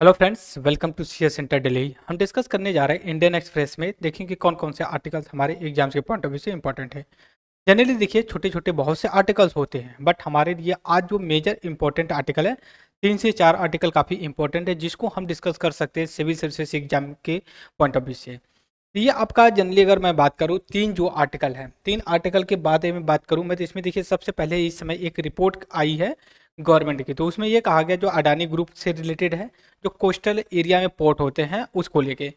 Hello friends, welcome to CS centre Delhi. हम discuss करने जा रहे हैं इंडियन एक्सप्रेस में। देखेंगे कौन कौन से आर्टिकल्स हमारे एग्जाम्स के पॉइंट ऑफ व्यू से इंपॉर्टेंट है। जनरली देखिए छोटे छोटे बहुत से आर्टिकल्स होते हैं, बट हमारे लिए आज जो मेजर इंपॉर्टेंट आर्टिकल है 3 से 4 आर्टिकल काफ़ी इंपॉर्टेंट है, जिसको हम डिस्कस कर सकते हैं सिविल सर्विसेज एग्जाम के पॉइंट ऑफ व्यू से। ये आपका जनरली अगर मैं बात करूँ, तीन जो आर्टिकल हैं, तीन आर्टिकल के बारे में बात करूँ मैं, तो इसमें देखिए सबसे पहले इस समय एक रिपोर्ट आई है गवर्नमेंट की। तो उसमें ये कहा गया जो अडानी ग्रुप से रिलेटेड है, जो कोस्टल एरिया में पोर्ट होते हैं उसको लेके।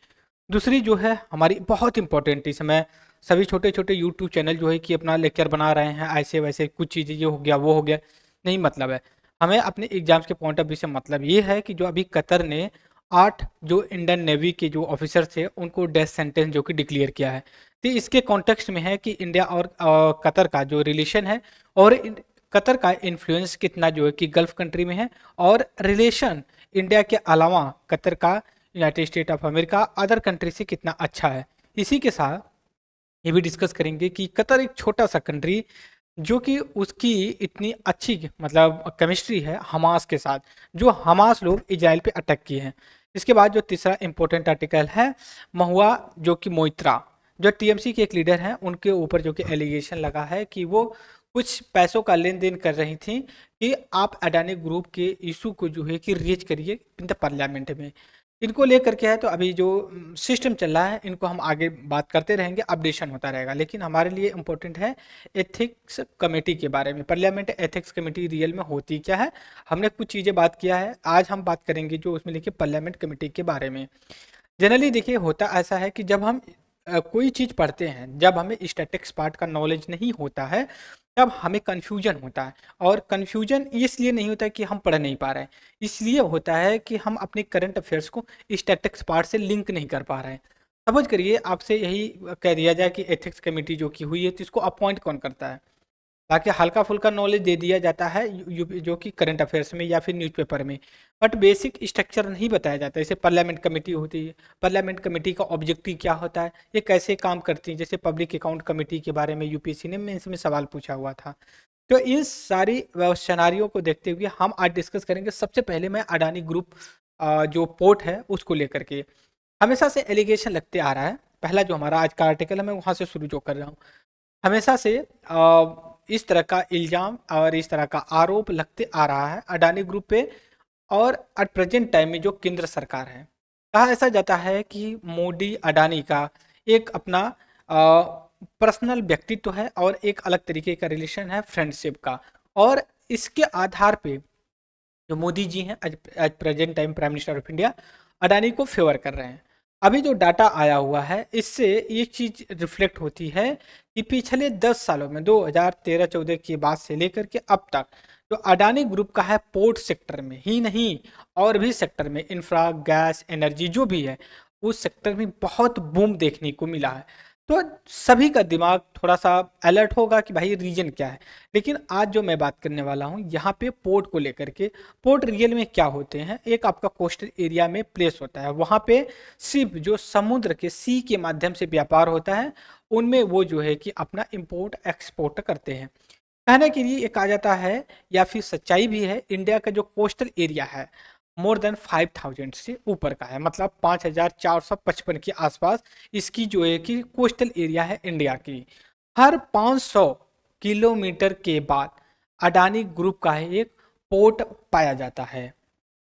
दूसरी जो है हमारी बहुत इंपॉर्टेंट, इस समय सभी छोटे छोटे यूट्यूब चैनल जो है कि अपना लेक्चर बना रहे हैं, ऐसे वैसे कुछ चीज़ें, ये हो गया वो हो गया, नहीं मतलब है। हमें अपने एग्जाम्स के पॉइंट ऑफ व्यू से मतलब ये है कि जो अभी कतर ने 8 जो इंडियन नेवी के जो ऑफिसर थे उनको डेथ सेंटेंस जो कि डिक्लेयर किया है। तो इसके कॉन्टेक्स्ट में है कि इंडिया और कतर का जो रिलेशन है, और कतर का इन्फ्लुएंस कितना जो है कि गल्फ कंट्री में है, और रिलेशन इंडिया के अलावा कतर का United state of America other country से कितना अच्छा है। इसी के साथ ये भी डिस्कस करेंगे कि कतर एक छोटा सा कंट्री जो कि उसकी इतनी अच्छी मतलब केमिस्ट्री है हमास के साथ, जो हमास लोग इजराइल पे अटैक किए हैं। इसके बाद जो तीसरा इंपॉर्टेंट आर्टिकल है, महुआ जो कि मोइत्रा जो टीएमसी के एक लीडर हैं, उनके ऊपर जो कि एलिगेशन लगा है कि वो कुछ पैसों का लेन देन कर रही थी, कि आप अडानी ग्रुप के इशू को जो है कि रेज करिए इन द पार्लियामेंट में। इनको लेकर के है, तो अभी जो सिस्टम चल रहा है इनको हम आगे बात करते रहेंगे, अपडेशन होता रहेगा। लेकिन हमारे लिए इम्पोर्टेंट है एथिक्स कमेटी के बारे में। पार्लियामेंट एथिक्स कमेटी रियल में होती क्या है, हमने कुछ चीज़ें बात किया है, आज हम बात करेंगे जो उसमें लिखे पार्लियामेंट कमेटी के बारे में। जनरली देखिए होता ऐसा है कि जब हम कोई चीज़ पढ़ते हैं, जब हमें स्टैटिक्स पार्ट का नॉलेज नहीं होता है, तब हमें कन्फ्यूजन होता है। और कन्फ्यूजन इसलिए नहीं होता है कि हम पढ़ नहीं पा रहे हैं, इसलिए होता है कि हम अपने करंट अफेयर्स को स्टैटिक्स पार्ट से लिंक नहीं कर पा रहे हैं। सपोज करिए आपसे यही कह दिया जाए कि एथिक्स कमेटी जो की हुई है, तो इसको अपॉइंट कौन करता है, ताकि हल्का फुल्का नॉलेज दे दिया जाता है जो कि करंट अफेयर्स में या फिर न्यूज़पेपर में, बट बेसिक स्ट्रक्चर नहीं बताया जाता। जैसे पार्लियामेंट कमेटी होती है, पार्लियामेंट कमेटी का ऑब्जेक्टिव क्या होता है, ये कैसे काम करती है। जैसे पब्लिक अकाउंट कमेटी के बारे में यूपीएससी ने मेंस में सवाल पूछा हुआ था। तो इन सारी सिनेरियो को देखते हुए हम आज डिस्कस करेंगे। सबसे पहले मैं अडानी ग्रुप जो पोर्ट है उसको लेकर के, हमेशा से एलिगेशन लगते आ रहा है। पहला जो हमारा आज का आर्टिकल है, मैं वहाँ से शुरू जो कर रहा हूँ। हमेशा से इस तरह का इल्ज़ाम और इस तरह का आरोप लगते आ रहा है अडानी ग्रुप पे, और एट प्रेजेंट टाइम में जो केंद्र सरकार है। कहा ऐसा जाता है कि मोदी अडानी का एक अपना पर्सनल व्यक्तित्व है, और एक अलग तरीके का रिलेशन है फ्रेंडशिप का, और इसके आधार पे जो मोदी जी हैं as present time prime minister of India, Adani को फेवर कर रहे हैं। अभी जो डाटा आया हुआ है, इससे ये चीज़ रिफ्लेक्ट होती है कि पिछले 10 सालों में 2013-14 के बाद से लेकर के अब तक जो अडानी ग्रुप का है, पोर्ट सेक्टर में ही नहीं और भी सेक्टर में, इंफ्रा, गैस, एनर्जी जो भी है, उस सेक्टर में बहुत बूम देखने को मिला है। तो सभी का दिमाग थोड़ा सा अलर्ट होगा कि भाई रीजन क्या है। लेकिन आज जो मैं बात करने वाला हूँ यहाँ पे पोर्ट को लेकर के, पोर्ट रियल में क्या होते हैं। एक आपका कोस्टल एरिया में प्लेस होता है, वहाँ पे सिर्फ जो समुद्र के सी के माध्यम से व्यापार होता है, उनमें वो जो है कि अपना इंपोर्ट एक्सपोर्ट करते हैं। कहने के लिए एक आ जाता है, या फिर सच्चाई भी है, इंडिया का जो कोस्टल एरिया है मोर देन 5000 से ऊपर का है, मतलब 5455 के आसपास इसकी जो है कि कोस्टल एरिया है इंडिया की। हर 500 किलोमीटर के बाद अडानी ग्रुप का है एक पोर्ट पाया जाता है।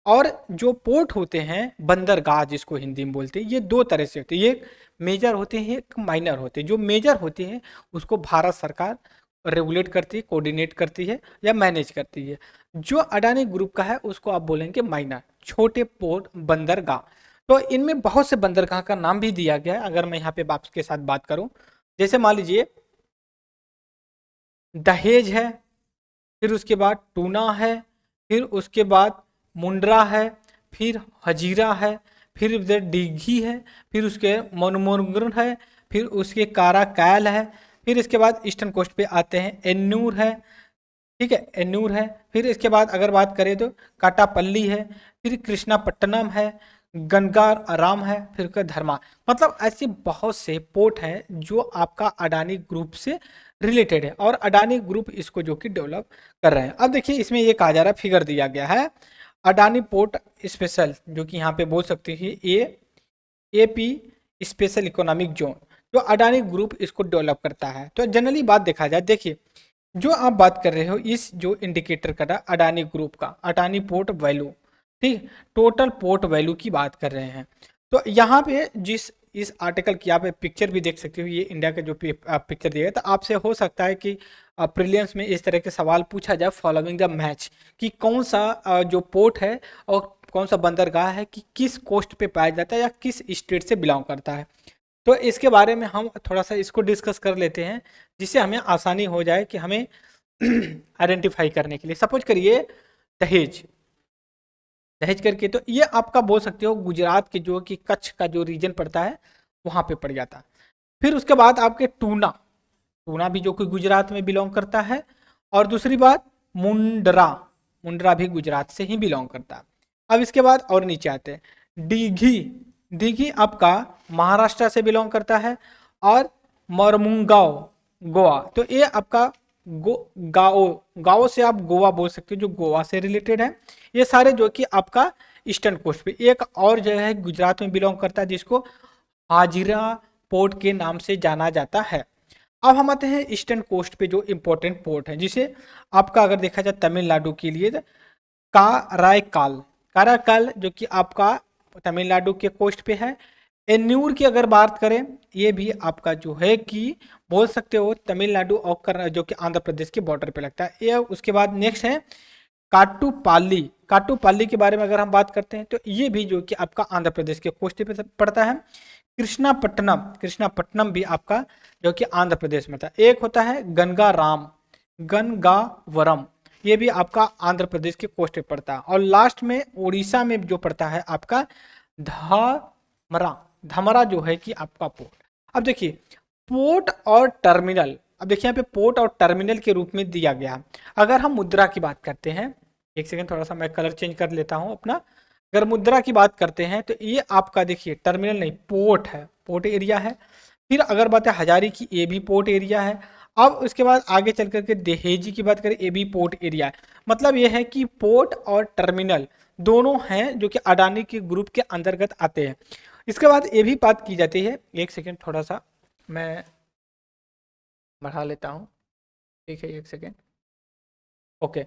और जो पोर्ट होते हैं, बंदरगाह जिसको हिंदी में बोलते हैं, ये दो तरह से होते हैं। ये मेजर होते हैं, एक माइनर होते हैं। जो मेजर होते हैं उसको भारत सरकार रेगुलेट करती है, कोऑर्डिनेट करती है या मैनेज करती है। जो अडानी ग्रुप का है उसको आप बोलेंगे माइनर, छोटे पोर्ट, बंदरगाह। तो इनमें बहुत से बंदरगाह का नाम भी दिया गया है। अगर मैं यहाँ पे आपके साथ बात करूँ, जैसे मान लीजिए दहेज है, फिर उसके बाद टूना है, फिर उसके बाद मुंड्रा है, फिर हजीरा है, फिर उधर डीघी है, फिर उसके मनमोरगन है, फिर उसके कारा कैल है, फिर इसके बाद ईस्टर्न कोस्ट पे आते हैं एन्नूर है, ठीक है, एन्नूर है। फिर इसके बाद अगर बात करें तो काटापल्ली है, फिर कृष्णापट्टनम है, गंगार आराम है, फिर उसका धर्मा। मतलब ऐसे बहुत से पोर्ट हैं जो आपका अडानी ग्रुप से रिलेटेड है, और अडानी ग्रुप इसको जो कि डेवलप कर रहे हैं। अब देखिए इसमें ये कहा जा रहा है, फिगर दिया गया है, अडानी पोर्ट स्पेशल, जो कि यहाँ पे बोल सकते हैं एपी स्पेशल इकोनॉमिक जोन, जो अडानी ग्रुप इसको डेवलप करता है। तो जनरली बात देखा जाए, देखिए जो आप बात कर रहे हो इस जो इंडिकेटर का अडानी ग्रुप का, अडानी पोर्ट वैल्यू, ठीक, टोटल पोर्ट वैल्यू की बात कर रहे हैं। तो यहाँ पे जिस इस आर्टिकल की आप पिक्चर भी देख सकते हो, ये इंडिया का जो पिक्चर दिया है, तो आपसे हो सकता है कि प्रीलिम्स में इस तरह के सवाल पूछा जाए फॉलोइंग द मैच, कि कौन सा जो पोर्ट है और कौन सा बंदरगाह है कि किस कोस्ट पे पाया जाता है या किस स्टेट से बिलोंग करता है। तो इसके बारे में हम थोड़ा सा इसको डिस्कस कर लेते हैं, जिससे हमें आसानी हो जाए कि हमें आइडेंटिफाई करने के लिए। सपोज करिए दहेज, दहेज करके, तो ये आपका बोल सकते हो गुजरात के जो कि कच्छ का जो रीजन पड़ता है वहां पे पड़ जाता है। फिर उसके बाद आपके टूना, टूना भी जो कि गुजरात में बिलोंग करता है। और दूसरी बात मुंडरा, मुंडरा भी गुजरात से ही बिलोंग करता है। अब इसके बाद और नीचे आते हैं दीघी, दीघी आपका महाराष्ट्र से बिलोंग करता है। और मरमुंगाओ गोवा, तो ये आपका गाओ, गाओ से आप गोवा बोल सकते हो जो गोवा से रिलेटेड है। ये सारे जो कि आपका ईस्टर्न कोस्ट पे, एक और जगह है गुजरात में बिलोंग करता है जिसको हाजिरा पोर्ट के नाम से जाना जाता है। अब हम आते हैं ईस्टर्न कोस्ट पे जो इंपॉर्टेंट पोर्ट है, जिसे आपका अगर देखा जाए तमिलनाडु के लिए कारायकाल, काराकाल जो कि आपका तमिलनाडु के कोस्ट पे है। एन्यूर की अगर बात करें, ये भी आपका जो है कि बोल सकते हो तमिलनाडु और जो कि आंध्र प्रदेश के बॉर्डर पे लगता है ये। उसके बाद नेक्स्ट है काटुपाली, काटुपाली के बारे में अगर हम बात करते हैं तो ये भी जो कि आपका आंध्र प्रदेश के कोस्ट पे पड़ता है। कृष्णापट्टनम, कृष्णापट्टनम भी आपका जो कि आंध्र प्रदेश में था। एक होता है गंगाराम, गंगावरम, ये भी आपका आंध्र प्रदेश के कोस्ट पे पड़ता है। और लास्ट में उड़ीसा में जो पड़ता है आपका धमरा, धमरा जो है कि आपका पोर्ट। अब देखिए पोर्ट और टर्मिनल, अब देखिए यहाँ पे पोर्ट और टर्मिनल के रूप में दिया गया। अगर हम मुद्रा की बात करते हैं, एक सेकंड थोड़ा सा मैं कलर चेंज कर लेता हूँ अपना। अगर मुद्रा की बात करते हैं तो ये आपका देखिए टर्मिनल नहीं पोर्ट है, पोर्ट एरिया है। फिर अगर बात है हजारी की, ये भी पोर्ट एरिया है। अब उसके बाद आगे चल करके दहेजी की बात करें, ये भी पोर्ट एरिया है। मतलब ये है कि पोर्ट और टर्मिनल दोनों हैं जो कि अडानी के ग्रुप के अंतर्गत आते हैं। इसके बाद ये भी बात की जाती है, एक सेकेंड थोड़ा सा मैं बढ़ा लेता हूँ, ठीक है, एक सेकेंड, ओके।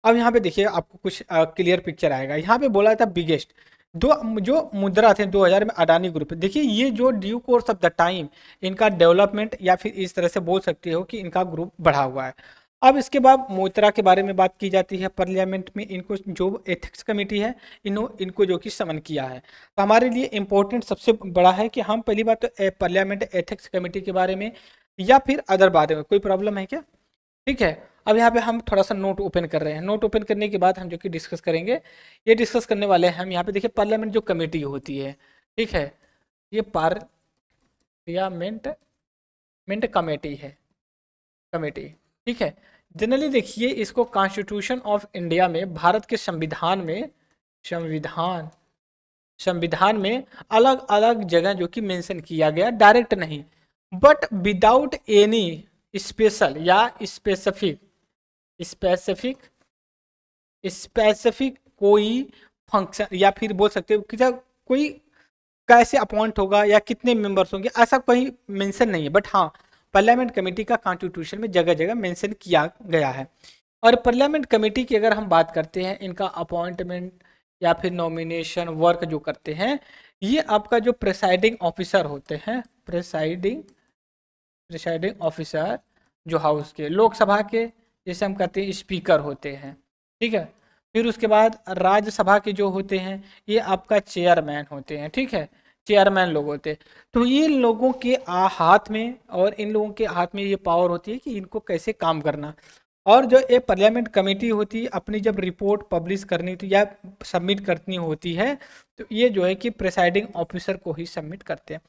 अब यहाँ पे देखिए आपको कुछ क्लियर पिक्चर आएगा। यहाँ पे बोला था बिगेस्ट दो जो मुद्रा थे 2000 में अडानी ग्रुप, देखिए ये जो due course of the time इनका डेवलपमेंट या फिर इस तरह से बोल सकते हो कि इनका ग्रुप बढ़ा हुआ है। अब इसके बाद मुद्रा के बारे में बात की जाती है पार्लियामेंट में, इनको जो एथिक्स कमेटी है इनको जो कि समन किया है। तो हमारे लिए इम्पोर्टेंट सबसे बड़ा है कि हम पहली बात तो पार्लियामेंट एथिक्स कमेटी के बारे में या फिर अदर बारे में कोई प्रॉब्लम है क्या, ठीक है। अब यहाँ पे हम थोड़ा सा नोट ओपन कर रहे हैं। नोट ओपन करने के बाद हम जो कि डिस्कस करेंगे, ये डिस्कस करने वाले हैं हम। यहाँ पे देखिए पार्लियामेंट जो कमेटी होती है, ठीक है, ये पार्लियामेंट कमेटी है, कमेटी, ठीक है। जनरली देखिए इसको कॉन्स्टिट्यूशन ऑफ इंडिया में, भारत के संविधान में, संविधान संविधान में अलग अलग जगह जो कि मेंशन किया गया, डायरेक्ट नहीं बट विदाउट एनी स्पेशल या स्पेसिफिक स्पेसिफिक स्पेसिफिक कोई फंक्शन, या फिर बोल सकते हो कि कोई कैसे अपॉइंट होगा या कितने मेंबर्स होंगे, ऐसा कोई मेंशन नहीं है। बट हाँ, पार्लियामेंट कमेटी का कॉन्स्टिट्यूशन में जगह जगह मेंशन किया गया है। और पार्लियामेंट कमेटी की अगर हम बात करते हैं, इनका अपॉइंटमेंट या फिर नॉमिनेशन वर्क जो करते हैं, ये आपका जो प्रेसाइडिंग ऑफिसर होते हैं, प्रेसाइडिंग ऑफिसर जो हाउस के, लोकसभा के जैसे हम कहते हैं स्पीकर होते हैं, ठीक है। फिर उसके बाद राज्यसभा के जो होते हैं ये आपका चेयरमैन होते हैं, ठीक है, चेयरमैन लोग होते हैं। तो ये लोगों के हाथ में, और इन लोगों के हाथ में ये पावर होती है कि इनको कैसे काम करना। और जो ये पार्लियामेंट कमेटी होती है, अपनी जब रिपोर्ट पब्लिश करनी होती या सबमिट करनी होती है, तो ये जो है कि प्रेसाइडिंग ऑफिसर को ही सबमिट करते हैं।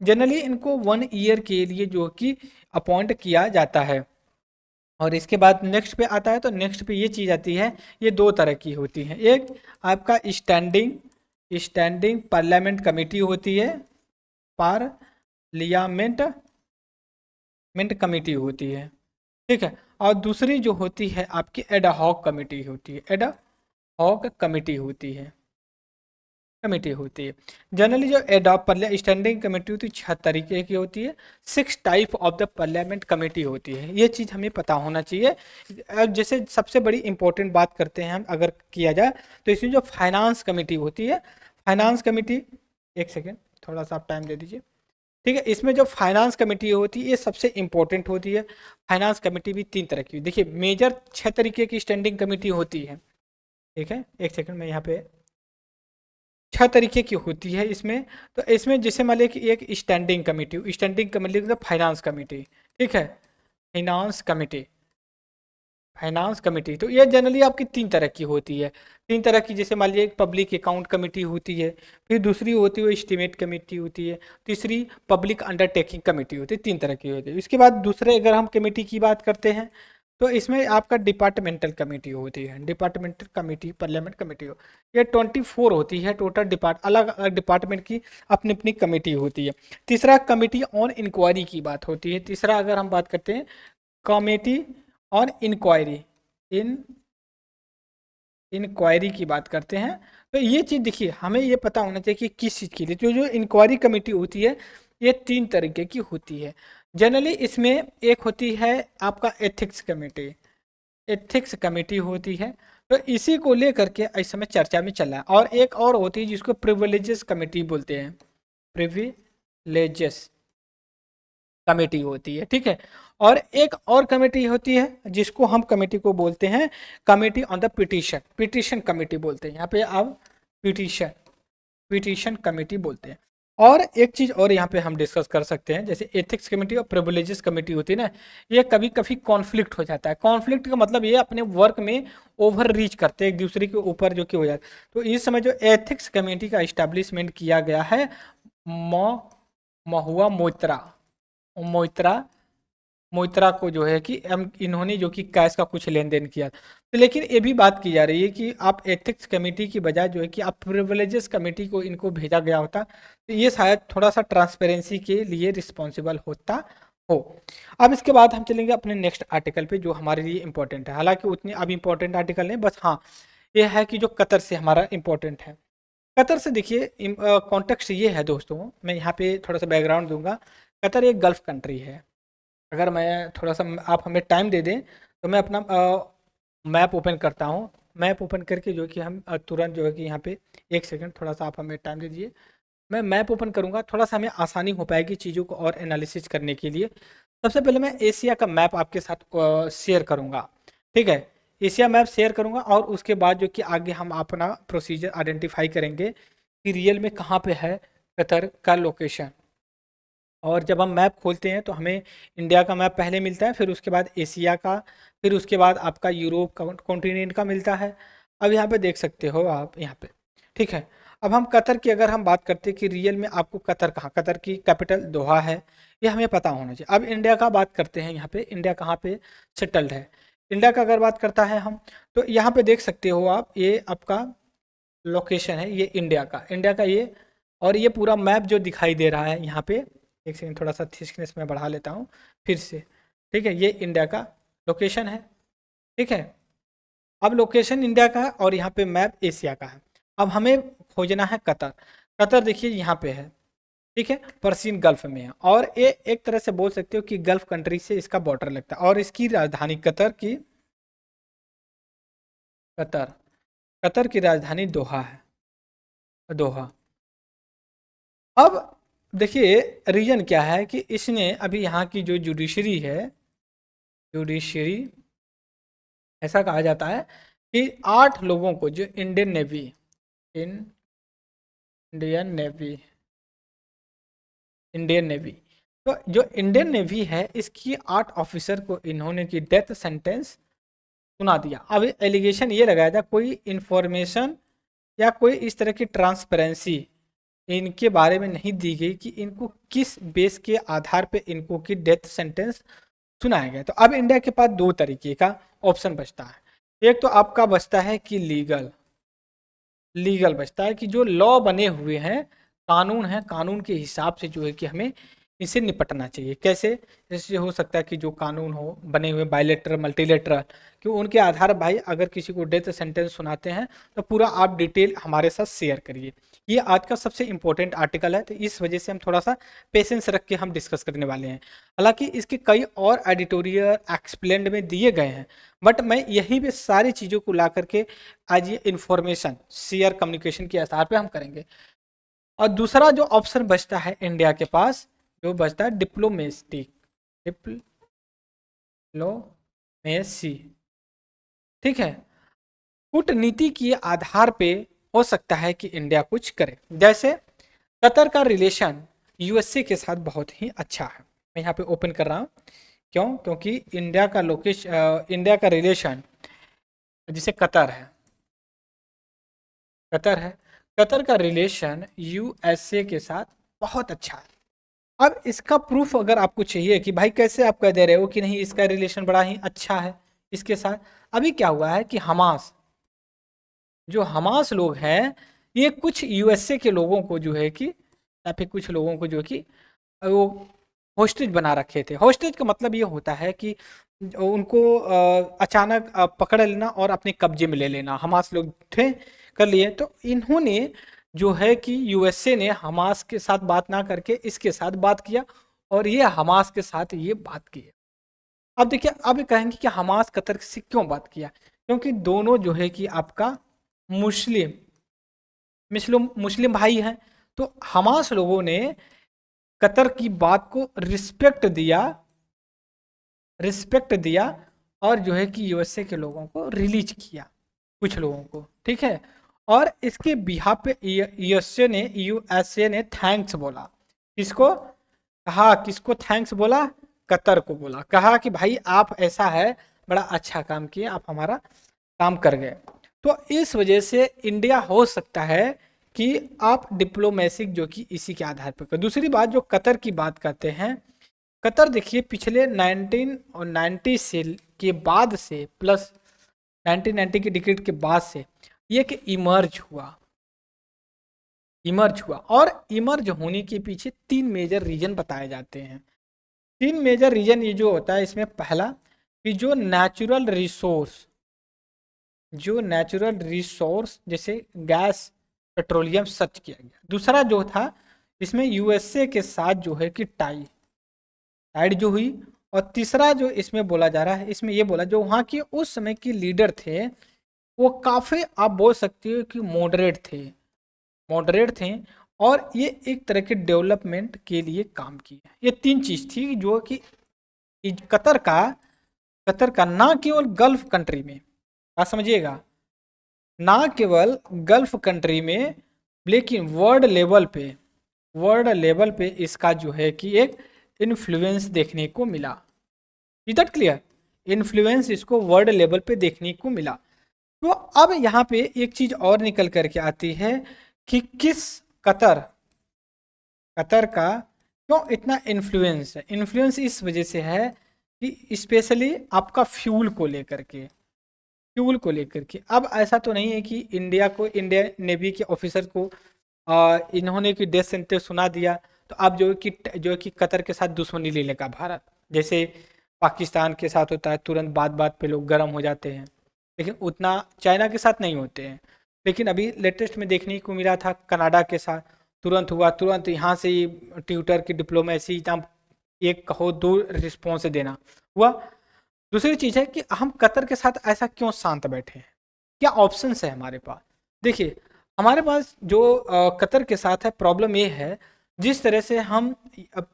जनरली इनको 1 ईयर के लिए जो कि अपॉइंट किया जाता है। और इसके बाद नेक्स्ट पे आता है, तो नेक्स्ट पे ये चीज़ आती है, ये दो तरह की होती है। एक आपका स्टैंडिंग पार्लियामेंट कमेटी होती है, पार्लियामेंट कमेटी होती है, ठीक है। और दूसरी जो होती है आपकी एड हॉक कमेटी होती है, हॉक कमेटी होती है। जनरली जो एडॉप्ट स्टैंडिंग कमेटी होती है 6 तरीके की होती है। 6 type of the parliament committee होती है, ये चीज़ हमें पता होना चाहिए। अब जैसे सबसे बड़ी इंपॉर्टेंट बात करते हैं हम अगर किया जाए तो इसमें जो फाइनेंस कमेटी होती है, फाइनेंस कमेटी, एक सेकेंड थोड़ा सा आप टाइम दे दीजिए। ठीक है, इसमें जो फाइनेंस कमेटी होती है ये सबसे इंपॉर्टेंट होती है। फाइनेंस कमेटी भी 3 तरह की, देखिए मेजर 6 तरीके की स्टैंडिंग कमेटी होती है। ठीक है, एक सेकंड में यहाँ पे 6 तरीके की होती है इसमें। तो इसमें जैसे मान लिया कि एक स्टैंडिंग कमेटी मतलब फाइनेंस कमेटी। ठीक है, फाइनेंस कमेटी, फाइनेंस कमेटी तो ये जनरली आपकी 3 तरह की होती है। 3 तरह की, जैसे मान लीजिए एक पब्लिक अकाउंट कमेटी होती है, फिर दूसरी होती है एस्टीमेट कमेटी होती है, तीसरी पब्लिक अंडरटेकिंग कमेटी होती है। 3 तरह की होती है। इसके बाद दूसरे अगर हम कमेटी की बात करते हैं तो इसमें आपका डिपार्टमेंटल कमेटी होती है। डिपार्टमेंटल कमेटी पार्लियामेंट कमेटी हो, ये 24 होती है टोटल, अलग अलग डिपार्टमेंट की अपनी अपनी कमेटी होती है। तीसरा कमेटी ऑन इंक्वायरी की बात होती है। तीसरा अगर हम बात करते हैं committee on inquiry, in inquiry की बात करते हैं, तो ये चीज़ देखिए हमें ये पता होना चाहिए कि किस चीज़ के लिए जो जो इंक्वायरी कमेटी होती है ये 3 तरीके की होती है। जनरली इसमें एक होती है आपका एथिक्स कमेटी, एथिक्स कमेटी होती है, तो इसी को लेकर के इस समय चर्चा में चल रहा है। और एक और होती है जिसको प्रिविलेजेस कमेटी बोलते हैं, प्रिविलेजेस कमेटी होती है। ठीक है, और एक और कमेटी होती है जिसको हम कमेटी को बोलते हैं committee on the petition, petition committee बोलते हैं यहाँ पे आप, पिटीशन, पिटीशन कमेटी बोलते हैं। और एक चीज और यहाँ पे हम डिस्कस कर सकते हैं, जैसे एथिक्स कमेटी और प्रिविलेजेस कमेटी होती है ना, ये कभी कभी कॉन्फ्लिक्ट हो जाता है। कॉन्फ्लिक्ट का मतलब ये अपने वर्क में ओवर रीच करते हैं एक दूसरे के ऊपर जो कि हो जाता है। तो इस समय जो एथिक्स कमेटी का इस्टेब्लिशमेंट किया गया है महुआ मोइत्रा, मोइत्रा, मोइत्रा को जो है कि हम इन्होंने जो कि कैश का कुछ लेन देन किया। तो लेकिन ये भी बात की जा रही है कि आप एथिक्स कमेटी की बजाय जो है कि आप प्रिविलेजेस कमेटी को इनको भेजा गया होता, तो ये शायद थोड़ा सा ट्रांसपेरेंसी के लिए रिस्पॉन्सिबल होता हो। अब इसके बाद हम चलेंगे अपने नेक्स्ट आर्टिकल पे जो हमारे लिए इंपॉर्टेंट है, हालांकि उतने अब इंपॉर्टेंट आर्टिकल नहीं, बस हाँ ये है कि जो कतर से हमारा इंपॉर्टेंट है। कतर से देखिए कॉन्टेक्स्ट ये है दोस्तों, मैं यहाँ पे थोड़ा सा बैकग्राउंड दूंगा। कतर एक गल्फ कंट्री है। अगर मैं थोड़ा सा आप हमें टाइम दे दें तो मैं अपना मैप ओपन करता हूँ। मैप ओपन करके जो कि हम तुरंत जो है कि यहाँ पे, एक सेकंड थोड़ा सा आप हमें टाइम दे दीजिए। मैं मैप ओपन करूँगा, थोड़ा सा हमें आसानी हो पाएगी चीज़ों को और एनालिसिस करने के लिए। सबसे पहले मैं एशिया का मैप आपके साथ शेयर करूँगा। ठीक है, एशिया मैप शेयर करूँगा और उसके बाद जो कि आगे हम अपना प्रोसीजर आइडेंटिफाई करेंगे कि रियल में कहाँ पे है कतर का लोकेशन। और जब हम मैप खोलते हैं तो हमें इंडिया का मैप पहले मिलता है, फिर उसके बाद एशिया का, फिर उसके बाद आपका यूरोप कॉन्टिनेंट का मिलता है। अब यहाँ पे देख सकते हो आप यहाँ पे। ठीक है, अब हम कतर की अगर हम बात करते हैं कि रियल में आपको कतर कहाँ, कतर की कैपिटल दोहा है, ये हमें पता होना चाहिए। अब इंडिया का बात करते हैं, यहाँ पे इंडिया कहाँ पे सेटल्ड है। इंडिया का अगर बात करता है हम, तो यहाँ पे देख सकते हो आप, ये आपका लोकेशन है, ये इंडिया का ये, और ये पूरा मैप जो दिखाई दे रहा है यहाँ पे, एक सेकंड थोड़ा सा थिकनेस में बढ़ा लेता हूँ फिर से। ठीक है, ये इंडिया का लोकेशन है। ठीक है, अब लोकेशन इंडिया का है और यहाँ पे मैप एशिया का है। अब हमें खोजना है कतर। कतर देखिए यहाँ पे है। ठीक है, पर्सियन गल्फ में है और ये एक तरह से बोल सकते हो कि गल्फ कंट्री से इसका बॉर्डर लगता है। और इसकी राजधानी कतर की, कतर, कतर की राजधानी दोहा है, दोहा। अब देखिए रीजन क्या है कि इसने अभी यहाँ की जो जुडिशरी है, जुडिशरी, ऐसा कहा जाता है कि 8 लोगों को जो Indian navy, Indian navy, Indian navy, तो जो इंडियन नेवी है इसकी 8 ऑफिसर को इन्होंने की डेथ सेंटेंस सुना दिया। अब एलिगेशन ये लगाया था कोई इंफॉर्मेशन या कोई इस तरह की ट्रांसपेरेंसी इनके बारे में नहीं दी गई कि इनको किस बेस के आधार पे इनको की डेथ सेंटेंस सुनाया गया। तो अब इंडिया के पास 2 तरीके का ऑप्शन बचता है। एक तो आपका बचता है कि लीगल, लीगल बचता है कि जो लॉ बने हुए हैं, कानून है, कानून के हिसाब से जो है कि हमें इनसे निपटना चाहिए। कैसे? जैसे हो सकता है कि जो कानून हो बने हुए बायलैटरल मल्टीलैटरल, कि उनके आधार भाई अगर किसी को डेथ सेंटेंस सुनाते हैं तो पूरा आप डिटेल हमारे साथ शेयर करिए। ये आज का सबसे इंपॉर्टेंट आर्टिकल है, तो इस वजह से हम थोड़ा सा पेशेंस रख के हम डिस्कस करने वाले हैं। हालांकि इसके कई और एडिटोरियल एक्सप्लेंड में दिए गए हैं, बट मैं यहीं पे सारी चीज़ों को ला करके आज ये इंफॉर्मेशन शेयर कम्युनिकेशन के आधार पे हम करेंगे। और दूसरा जो ऑप्शन बचता है इंडिया के पास, जो बचता है डिप्लोमेसी। डिप्लोमेसी, ठीक है। कूटनीति के आधार पे हो सकता है कि इंडिया कुछ करे। जैसे कतर का रिलेशन यूएसए के साथ बहुत ही अच्छा है। मैं यहाँ पे ओपन कर रहा हूँ, क्यों? क्योंकि इंडिया का रिलेशन, जिसे कतर है, कतर है, कतर का रिलेशन यूएसए के साथ बहुत अच्छा है। अब इसका प्रूफ अगर आपको चाहिए कि भाई कैसे आप कह दे रहे हो कि नहीं इसका रिलेशन बड़ा ही अच्छा है इसके साथ, अभी क्या हुआ है कि हमास, जो हमास लोग हैं, ये कुछ यूएसए के लोगों को जो है कि, या फिर कुछ लोगों को जो कि वो होस्टेज बना रखे थे। होस्टेज का मतलब ये होता है कि उनको अचानक पकड़ लेना और अपने कब्जे में ले लेना। हमास लोग थे, कर लिए। तो इन्होंने जो है कि यूएसए ने हमास के साथ बात ना करके इसके साथ बात किया, और ये हमास के साथ ये बात की है। अब देखिए, अब ये कहेंगे कि हमास कतर से क्यों बात किया? क्योंकि दोनों जो है कि आपका मुस्लिम मुस्लिम मुस्लिम भाई हैं। तो हमास लोगों ने कतर की बात को रिस्पेक्ट दिया और जो है कि यूएसए के लोगों को रिलीज किया, कुछ लोगों को, ठीक है। और इसके बिहाफ पे यूएसए ने थैंक्स बोला। किसको कहा? किसको थैंक्स बोला? कतर को बोला। कहा कि भाई आप ऐसा है, बड़ा अच्छा काम किए, आप हमारा काम कर गए। तो इस वजह से इंडिया हो सकता है कि आप डिप्लोमेसिक जो कि इसी के आधार पर कर। दूसरी बात, जो कतर की बात करते हैं, कतर देखिए पिछले 1990 से के बाद से प्लस 1990 की डिक्रीट के बाद से ये कि इमर्ज हुआ। और इमर्ज होने के पीछे तीन मेजर रीजन बताए जाते हैं। तीन मेजर रीजन ये जो होता है, इसमें पहला कि जो नेचुरल रिसोर्स जैसे गैस, पेट्रोलियम सर्च किया गया। दूसरा जो था, इसमें यूएसए के साथ जो है कि टाइड जो हुई। और तीसरा जो इसमें बोला जा रहा है, इसमें ये बोला जो वहाँ के उस समय के लीडर थे, वो काफ़ी आप बोल सकते हो कि मॉडरेट थे, और ये एक तरह के डेवलपमेंट के लिए काम किए। ये तीन चीज़ थी जो कि कतर का ना केवल गल्फ कंट्री में, आप समझिएगा, ना केवल गल्फ कंट्री में, लेकिन वर्ल्ड लेवल पे इसका जो है कि एक इन्फ्लुएंस देखने को मिला। Is that clear? इन्फ्लुएंस इसको वर्ल्ड लेवल पे देखने को मिला। तो अब यहाँ पे एक चीज और निकल करके आती है कि कतर कतर का क्यों इतना इन्फ्लुएंस है। इन्फ्लुएंस इस वजह से है कि स्पेशली आपका फ्यूल को लेकर के। अब ऐसा तो नहीं है कि इंडियन नेवी के ऑफिसर को इन्होंने कि डेथ सेंटेंस सुना दिया, तो अब जो है कि कतर के साथ दुश्मनी ले लेगा भारत। जैसे पाकिस्तान के साथ होता है, तुरंत बात बात पे लोग गर्म हो जाते हैं, लेकिन उतना चाइना के साथ नहीं होते हैं। लेकिन अभी लेटेस्ट में देखने को मिला था कनाडा के साथ, तुरंत हुआ, तुरंत यहाँ से ही ट्विटर की डिप्लोमेसी, एक कहो दो रिस्पॉन्स देना हुआ। दूसरी चीज़ है कि हम कतर के साथ ऐसा क्यों शांत बैठे हैं? क्या ऑप्शंस है हमारे पास? देखिए, हमारे पास जो कतर के साथ है, प्रॉब्लम ये है, जिस तरह से हम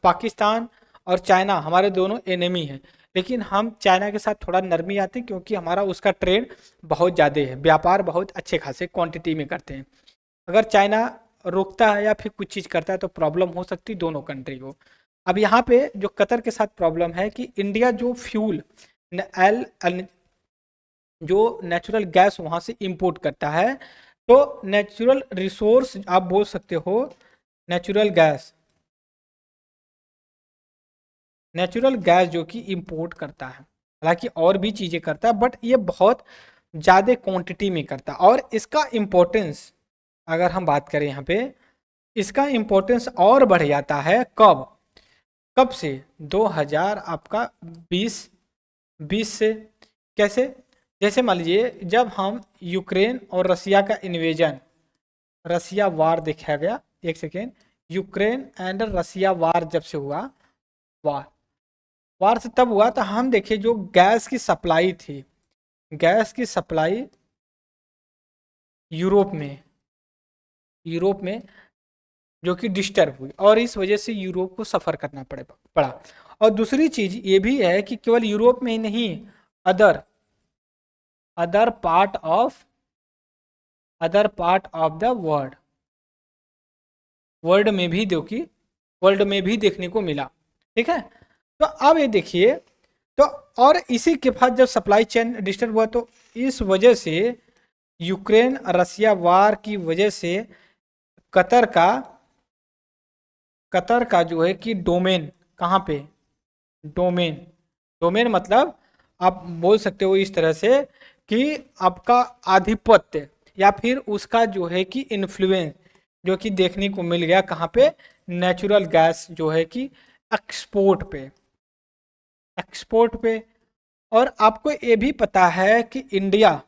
पाकिस्तान और चाइना हमारे दोनों एनिमी हैं, लेकिन हम चाइना के साथ थोड़ा नरमी आते हैं क्योंकि हमारा उसका ट्रेड बहुत ज़्यादा है, व्यापार बहुत अच्छे खासे क्वांटिटी में करते हैं। अगर चाइना रोकता है या फिर कुछ चीज़ करता है तो प्रॉब्लम हो सकती है दोनों कंट्री को। अब यहाँ पे जो कतर के साथ प्रॉब्लम है कि इंडिया जो फ्यूल न- एल एल- जो नेचुरल गैस वहाँ से इंपोर्ट करता है, तो नेचुरल रिसोर्स आप बोल सकते हो, नेचुरल गैस नेचुरल गैस जो कि इंपोर्ट करता है। हालांकि और भी चीज़ें करता है, बट ये बहुत ज़्यादा क्वांटिटी में करता है। और इसका इम्पोर्टेंस अगर हम बात करें यहाँ पे, इसका इम्पोर्टेंस और बढ़ जाता है कब? कब से? 2000 आपका 20 से। कैसे? जैसे मान लीजिए जब हम यूक्रेन और रसिया का इन्वेजन, रसिया वार देखा गया, एक सेकेंड, यूक्रेन एंड रसिया वार जब से हुआ, वार वार से तब हुआ तो हम देखे जो गैस की सप्लाई थी, गैस की सप्लाई यूरोप में, यूरोप में जो कि डिस्टर्ब हुई और इस वजह से यूरोप को सफ़र करना पड़ा। और दूसरी चीज़ ये भी है कि केवल यूरोप में ही नहीं, other other part of other part of the world, world में भी देखिए, वर्ल्ड में भी देखने को मिला। ठीक है, तो अब ये देखिए, तो और इसी के बाद जब सप्लाई चेन डिस्टर्ब हुआ तो इस वजह से यूक्रेन रसिया वार की वजह से कतर का कतर का जो है कि डोमेन, कहाँ पे? डोमेन, डोमेन मतलब आप बोल सकते हो इस तरह से कि आपका आधिपत्य या फिर उसका जो है कि इन्फ्लुएंस जो कि देखने को मिल गया कहाँ पे? नेचुरल गैस जो है कि एक्सपोर्ट पे, एक्सपोर्ट पे। और आपको ये भी पता है कि इंडिया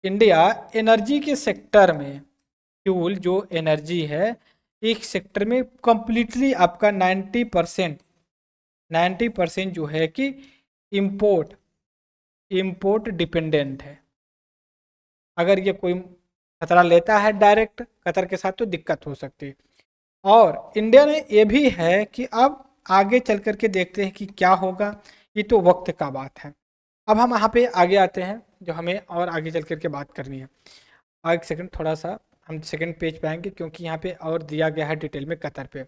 इंडिया एनर्जी के सेक्टर में, फ्यूल जो एनर्जी है एक सेक्टर में कंप्लीटली आपका 90% जो है कि इंपोर्ट इंपोर्ट डिपेंडेंट है। अगर ये कोई खतरा लेता है डायरेक्ट कतर के साथ तो दिक्कत हो सकती है। और इंडिया ने ये भी है कि अब आगे चल कर के देखते हैं कि क्या होगा, ये तो वक्त का बात है। अब हम यहाँ पे आगे आते हैं जो हमें और आगे चल कर के बात करनी है। एक सेकंड, थोड़ा सा हम सेकंड पेज पे आएंगे क्योंकि यहाँ पे और दिया गया है डिटेल में कतर पे।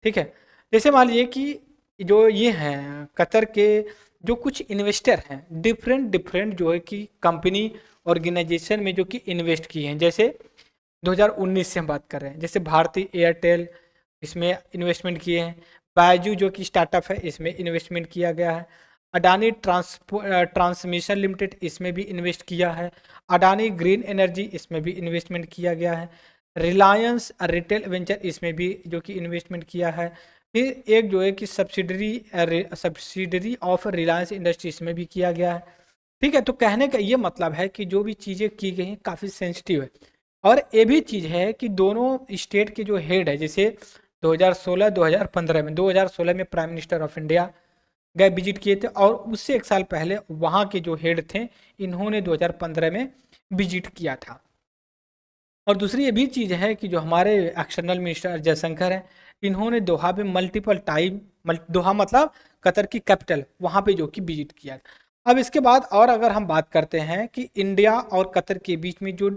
ठीक है, जैसे मान लीजिए कि जो ये हैं कतर के जो कुछ इन्वेस्टर हैं, डिफरेंट डिफरेंट जो है कि कंपनी ऑर्गेनाइजेशन में जो कि इन्वेस्ट किए हैं। जैसे 2019 से हम बात कर रहे हैं, जैसे भारती एयरटेल इसमें इन्वेस्टमेंट किए हैं, बायजू जो कि स्टार्टअप है इसमें इन्वेस्टमेंट किया गया है, अडानी ट्रांसमिशन लिमिटेड इसमें भी इन्वेस्ट किया है, अडानी ग्रीन एनर्जी इसमें भी इन्वेस्टमेंट किया गया है, रिलायंस रिटेल वेंचर इसमें भी जो कि इन्वेस्टमेंट किया है, फिर एक जो है कि सब्सिडरी ऑफ रिलायंस इंडस्ट्री इसमें भी किया गया है। ठीक है, तो कहने का ये मतलब है कि जो भी चीज़ें की गई हैं काफ़ी सेंसिटिव है। और ये भी चीज़ है कि दोनों स्टेट के जो हेड है, जैसे 2016-2015 में, 2016 में प्राइम मिनिस्टर ऑफ इंडिया गए विजिट किए थे और उससे एक साल पहले वहाँ के जो हेड थे इन्होंने 2015 में विजिट किया था। और दूसरी ये भी चीज़ है कि जो हमारे एक्सटर्नल मिनिस्टर जयशंकर हैं इन्होंने दोहा पे मल्टीपल टाइम, दोहा मतलब कतर की कैपिटल, वहाँ पे जो कि विजिट किया। अब इसके बाद और अगर हम बात करते हैं कि इंडिया और कतर के बीच में जो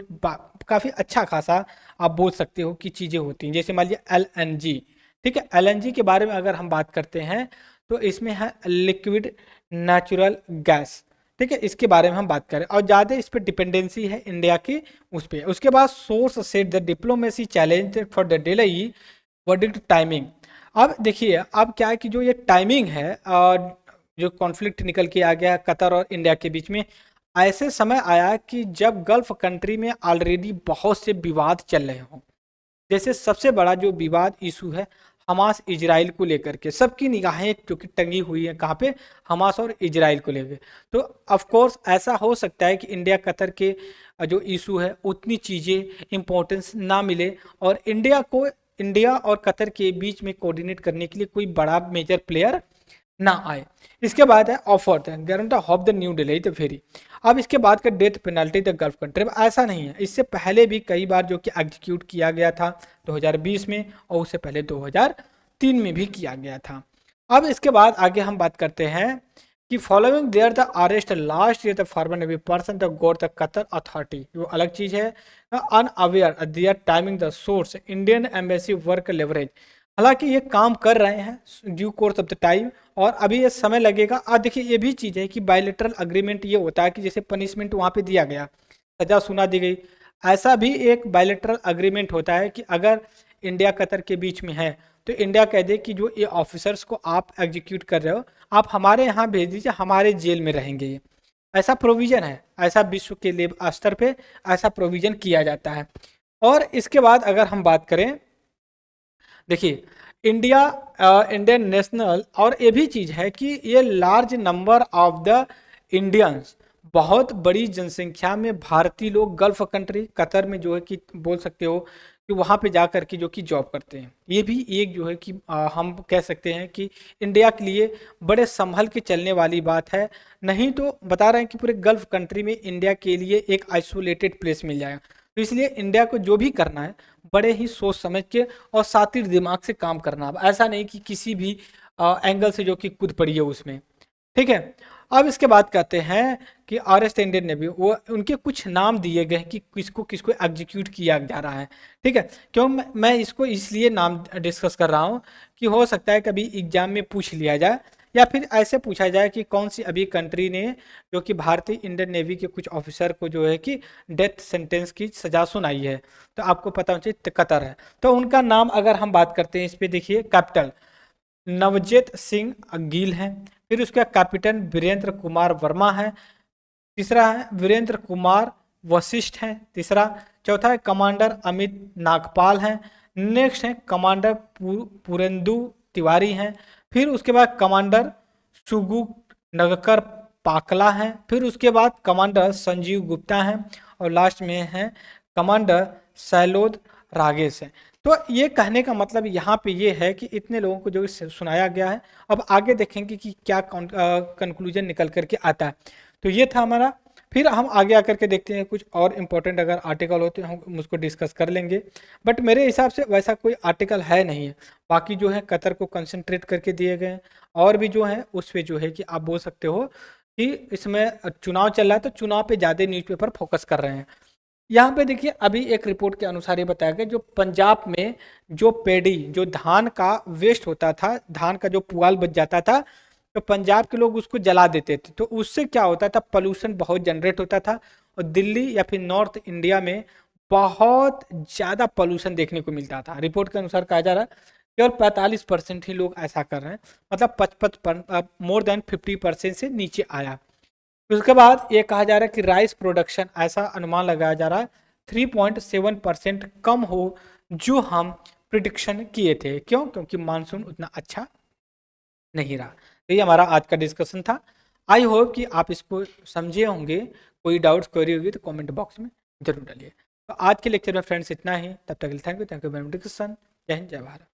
काफ़ी अच्छा खासा आप बोल सकते हो कि चीज़ें होती हैं, जैसे मान लीजिए LNG। ठीक है, LNG के बारे में अगर हम बात करते हैं तो इसमें है लिक्विड नेचुरल गैस। ठीक है, इसके बारे में हम बात करें और ज़्यादा इस पर डिपेंडेंसी है इंडिया की उस पर। उसके बाद source set the diplomacy challenge for the delay verdict timing. अब देखिए अब क्या है कि जो ये टाइमिंग है और जो कॉन्फ्लिक्ट निकल के आ गया कतर और इंडिया के बीच में, ऐसे समय आया कि जब गल्फ कंट्री में ऑलरेडी बहुत से विवाद चल रहे हों। जैसे सबसे बड़ा जो विवाद इशू है हमास इजराइल को लेकर के, सबकी निगाहें जो कि टंगी हुई हैं कहाँ पे? हमास और इजराइल को लेकर। तो ऑफ कोर्स ऐसा हो सकता है कि इंडिया कतर के जो इशू है उतनी चीज़ें इंपॉर्टेंस ना मिले और इंडिया और कतर के बीच में कोऑर्डिनेट करने के लिए कोई बड़ा मेजर प्लेयर ना आए। इसके बाद है offer guarantee of the new Delhi तो फेरी। अब इसके बाद का death penalty the gulf country, ऐसा नहीं है, इससे पहले भी कई बार जो कि एग्जीक्यूट किया गया था 2020 में और उससे पहले 2003 में भी किया गया था। अब इसके बाद आगे हम बात करते हैं कि following there the arrest last year the former navy person the got the Qatar authority, वो अलग चीज़ है। Unaware there timing the source Indian embassy work leverage, हालांकि ये काम कर रहे हैं due course of the time और अभी ये समय लगेगा। और देखिए ये भी चीज़ है कि बायलेटरल अग्रीमेंट ये होता है कि जैसे पनिशमेंट वहाँ पे दिया गया, सजा सुना दी गई, ऐसा भी एक बायलेटरल अग्रीमेंट होता है कि अगर इंडिया कतर के बीच में है तो इंडिया कह दे कि जो ये ऑफिसर्स को आप एग्जीक्यूट कर रहे हो आप हमारे यहाँ भेज दीजिए, हमारे जेल में रहेंगे ये, ऐसा प्रोविज़न है, ऐसा विश्व के लेवल स्तर पे ऐसा प्रोविज़न किया जाता है। और इसके बाद अगर हम बात करें, देखिए इंडिया इंडियन नेशनल, और ये भी चीज़ है कि ये large number of the Indians, बहुत बड़ी जनसंख्या में भारतीय लोग गल्फ कंट्री कतर में जो है कि बोल सकते हो कि वहाँ पे जा कर के जो कि जॉब करते हैं। ये भी एक जो है कि हम कह सकते हैं कि इंडिया के लिए बड़े संभल के चलने वाली बात है। नहीं तो बता रहे हैं कि पूरे गल्फ कंट्री में इंडिया के लिए एक आइसोलेटेड प्लेस मिल जाएगा। तो इसलिए इंडिया को जो भी करना है बड़े ही सोच समझ के और सातिर दिमाग से काम करना। अब ऐसा नहीं कि किसी भी एंगल से जो कि कूद पड़ी है उसमें। ठीक है। अब इसके बाद कहते हैं कि आर.एस. इंडियन नेवी, वो उनके कुछ नाम दिए गए हैं कि किसको किसको एग्जीक्यूट किया जा रहा है। ठीक है। क्यों मैं इसको इसलिए नाम डिस्कस कर रहा हूँ कि हो सकता है कभी एग्जाम में पूछ लिया जाए, या फिर ऐसे पूछा जाए कि कौन सी अभी कंट्री ने जो कि भारतीय इंडियन नेवी के कुछ ऑफिसर को जो है कि डेथ सेंटेंस की सजा सुनाई है। तो आपको पता होना चाहिए कतर है। तो उनका नाम अगर हम बात करते हैं, इस पे देखिए, कैपिटल नवजीत सिंह गिल है। फिर उसका कैप्टन वीरेंद्र कुमार वर्मा है। तीसरा है वीरेंद्र कुमार वशिष्ठ है तीसरा। चौथा है कमांडर अमित नागपाल है। नेक्स्ट है कमांडर पुरेंदु तिवारी हैं। फिर उसके बाद कमांडर सुगु नगकर पाकला है। फिर उसके बाद कमांडर संजीव गुप्ता हैं। और लास्ट में है कमांडर सैलोद रागेश है। तो ये कहने का मतलब यहाँ पे ये है कि इतने लोगों को जो सुनाया गया है। अब आगे देखेंगे कि क्या कंक्लूजन निकल करके आता है। तो ये था हमारा। फिर हम आगे आकर के देखते हैं कुछ और इम्पोर्टेंट अगर आर्टिकल होते हैं हम उसको डिस्कस कर लेंगे। बट मेरे हिसाब से वैसा कोई आर्टिकल है नहीं है। बाकी जो है कतर को कंसंट्रेट करके दिए गए हैं, और भी जो है उस पे जो है कि आप बोल सकते हो कि इसमें चुनाव चल रहा है तो चुनाव पे ज़्यादा न्यूज़पेपर फोकस कर रहे हैं। यहाँ पे देखिए अभी एक रिपोर्ट के अनुसार ये बताया गया, जो पंजाब में जो पेडी, जो धान का वेस्ट होता था, धान का जो पुआल बच जाता था, तो पंजाब के लोग उसको जला देते थे। तो उससे क्या होता था, पोल्यूशन बहुत जनरेट होता था। और दिल्ली या फिर नॉर्थ इंडिया में बहुत ज़्यादा पोल्यूशन देखने को मिलता था। रिपोर्ट के अनुसार कहा जा रहा है केवल 45% ही लोग ऐसा कर रहे हैं, मतलब 55 मोर देन 50% से नीचे आया। उसके बाद ये कहा जा रहा है कि राइस प्रोडक्शन, ऐसा अनुमान लगाया जा रहा है 3.7% कम हो जो हम प्रिडिक्शन किए थे। क्यों? क्योंकि मानसून उतना अच्छा नहीं रहा। तो ये हमारा आज का डिस्कशन था। आई होप कि आप इसको समझे होंगे। कोई डाउट्स क्वेरी होगी तो कमेंट बॉक्स में जरूर डालिए। तो आज के लेक्चर में फ्रेंड्स इतना ही। तब तक के लिए thank you very much discussion. जय हिंद, जय भारत।